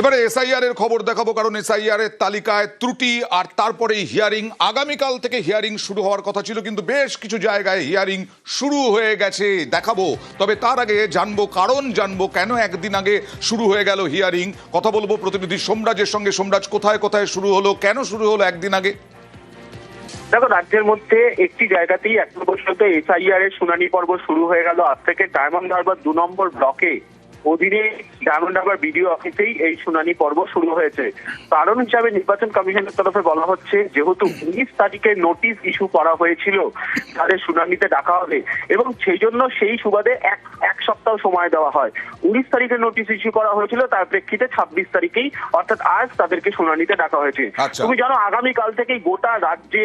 এবারে এসআইআর এর খবর দেখাবো, কারণ এসআইআর এর তালিকায় ত্রুটি আর তারপরে হিয়ারিং। আগামীকাল থেকে হিয়ারিং শুরু হওয়ার কথা ছিল, কিন্তু বেশ কিছু জায়গায় হিয়ারিং শুরু হয়ে গেছে, দেখাবো। তবে তার আগে জানবো কারণ, জানবো কেন একদিন আগে শুরু হয়ে গেল হিয়ারিং। কথা বলবো প্রতিনিধি সোমরাজের সঙ্গে। সোমরাজ, কোথায় কোথায় শুরু হলো, কেন শুরু হলো একদিন আগে? দেখো, রাজ্যের মধ্যে একটি জায়গাতেই এখন পর্যন্ত এসআইআর এর শুনানি পর্ব শুরু হয়ে গেল। আজ থেকে ডায়মন্ড হারবার 2 নম্বর ব্লকে অধীনে ডায়মন্ড হারবার বিডিও অফিসেই এই শুনানি পর্ব শুরু হয়েছে। কারণ হিসাবে নির্বাচন কমিশনের তরফে বলা হচ্ছে, যেহেতু 19 তারিখে নোটিশ ইস্যু করা হয়েছিল তাদের শুনানিতে ডাকা হবে, এবং সেই জন্য সেই সুবাদে এক সপ্তাহ সময় দেওয়া হয়। 19 তারিখে নোটিশ ইস্যু করা হয়েছিল, তার প্রেক্ষিতে 26 তারিখেই অর্থাৎ আজ তাদেরকে শুনানিতে ডাকা হয়েছে। তুমি জানো, আগামীকাল থেকেই গোটা রাজ্যে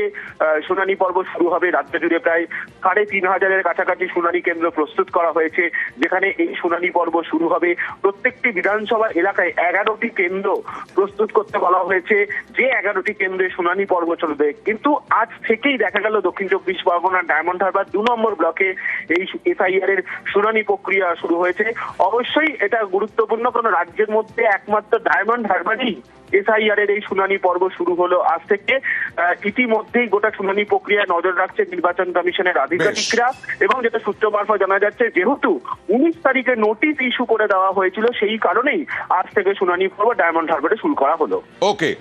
শুনানি পর্ব শুরু হবে। রাজ্য জুড়ে প্রায় 3500-এর কাছাকাছি শুনানি কেন্দ্র প্রস্তুত করা হয়েছে, যেখানে এই শুনানি পর্ব শুরু হবে। প্রত্যেকটি বিধানসভা এলাকায় 11টি কেন্দ্র প্রস্তুত করতে বলা হয়েছে, যে 11টি কেন্দ্রে শুনানি পর্ব চলবে। কিন্তু আজ থেকেই দেখা গেল দক্ষিণ 24 পরগনার ডায়মন্ড হারবার 2 নম্বর ব্লকে এই এসআইআর এর শুনানি প্রক্রিয়া শুরু হয়েছে। অবশ্যই এটা গুরুত্বপূর্ণ, কারণ রাজ্যের মধ্যে একমাত্র ডায়মন্ড হারবারই এসআইআর এর এই শুনানি পর্ব শুরু হলো আজ থেকে। ইতিমধ্যেই গোটা শুনানি প্রক্রিয়া নজর রাখছে নির্বাচন কমিশনের আধিকারিকরা, এবং যেটা সূত্র মারফত জানা যাচ্ছে, যেহেতু 19 তারিখে নোটিশ ইস্যু করে দেওয়া হয়েছিল, সেই কারণেই আজ থেকে শুনানি পর্ব ডায়মন্ড হারবারে শুরু করা হলো। ওকে,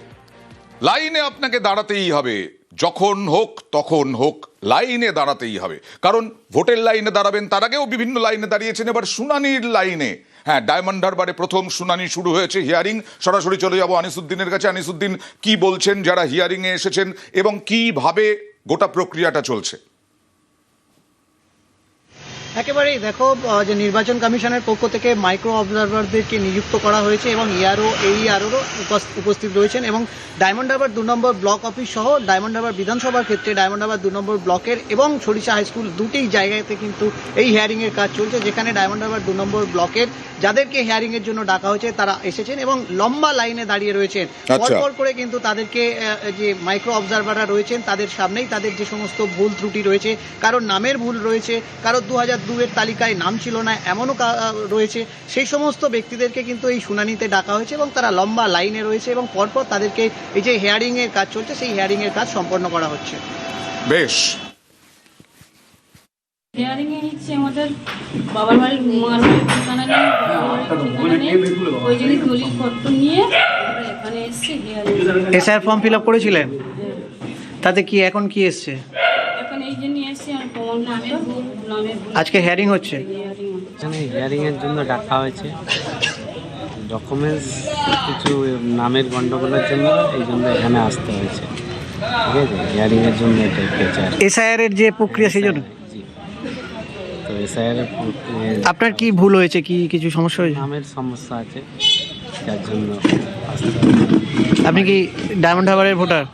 লাইনে আপনাকে দাঁড়াতেই হবে, যখন হোক তখন হোক লাইনে দাঁড়াতেই হবে। কারণ ভোটের লাইনে দাঁড়াবেন, তার আগেও বিভিন্ন লাইনে দাঁড়িয়েছেন, এবার শুনানির লাইনে। হ্যাঁ, ডায়মন্ড হারবারে প্রথম শুনানি শুরু হয়েছে, হিয়ারিং। সরাসরি চলে যাব আনিসুদ্দিনের কাছে। আনিসুদ্দিন, কি বলছেন যারা হিয়ারিং এ এসেছেন, এবং কিভাবে গোটা প্রক্রিয়াটা চলছে? একেবারেই দেখো, যে নির্বাচন কমিশনের পক্ষ থেকে মাইক্রো অবজারভারদেরকে নিযুক্ত করা হয়েছে, এবং ARO উপস্থিত রয়েছেন, এবং ডায়মন্ড হারবার 2 নম্বর ব্লক অফিস সহ ডায়মন্ড হারবার বিধানসভার ক্ষেত্রে ডায়মন্ড হারবার 2 নম্বর ব্লকের এবং সরিষা হাই স্কুল দুটি জায়গাতে কিন্তু এই হিয়ারিং এর কাজ চলছে, যেখানে ডায়মন্ড হারবার 2 নম্বর ব্লকের যাদেরকে হিয়ারিং এর জন্য ডাকা হয়েছে তারা এসেছেন এবং লম্বা লাইনে দাঁড়িয়ে রয়েছেন। পরপর করে কিন্তু তাদেরকে, যে মাইক্রো অবজারভাররা রয়েছেন তাদের সামনেই তাদের যে সমস্ত ভুল ত্রুটি রয়েছে, কারোর নামের ভুল রয়েছে, কারোর 2002-এর তালিকায় নাম ছিল না এমনও রয়েছে, সেই সমস্ত ব্যক্তিদেরকে কিন্তু এই শুনানিতে ডাকা হয়েছে, এবং তারা লম্বা লাইনে রয়েছে, এবং পরপর তাদেরকে এই যে হিয়ারিং এর কাজ চলছে সেই হিয়ারিং এর কাজ সম্পন্ন করা হচ্ছে। বেশ, হিয়ারিং এ হচ্ছে আমাদের বাবার বাড়ির মানুষের ঠিকানা নিয়ে ওই জন্য দলিলপত্র নিয়ে আমরা এখানে এসেছি hearing. SIR form fill up করেছিলেন? তাতে কি এখন কি এসছে? এখন এই জন্য এসেছি আর প্রমাণপত্র নামের। আজকে হিয়ারিং হচ্ছে? এখানে হিয়ারিং এর জন্য ডাকা হয়েছে, ডকুমেন্টস কিছু নামের গন্ডগোলের জন্য এই জন্য এখানে আসতে হয়েছে। ঠিক আছে, হিয়ারিং এর জন্য এটা হয়েছে। এসআইআর এর যে প্রক্রিয়া সেই জন্য? জি, তো এসআইআর এর আপনার কি ভুল হয়েছে, কি কিছু সমস্যা হয়েছে? নামের সমস্যা আছে, যার জন্য আসতে হয়েছে। আপনি কি ডায়মন্ড হারবারের ভোটার?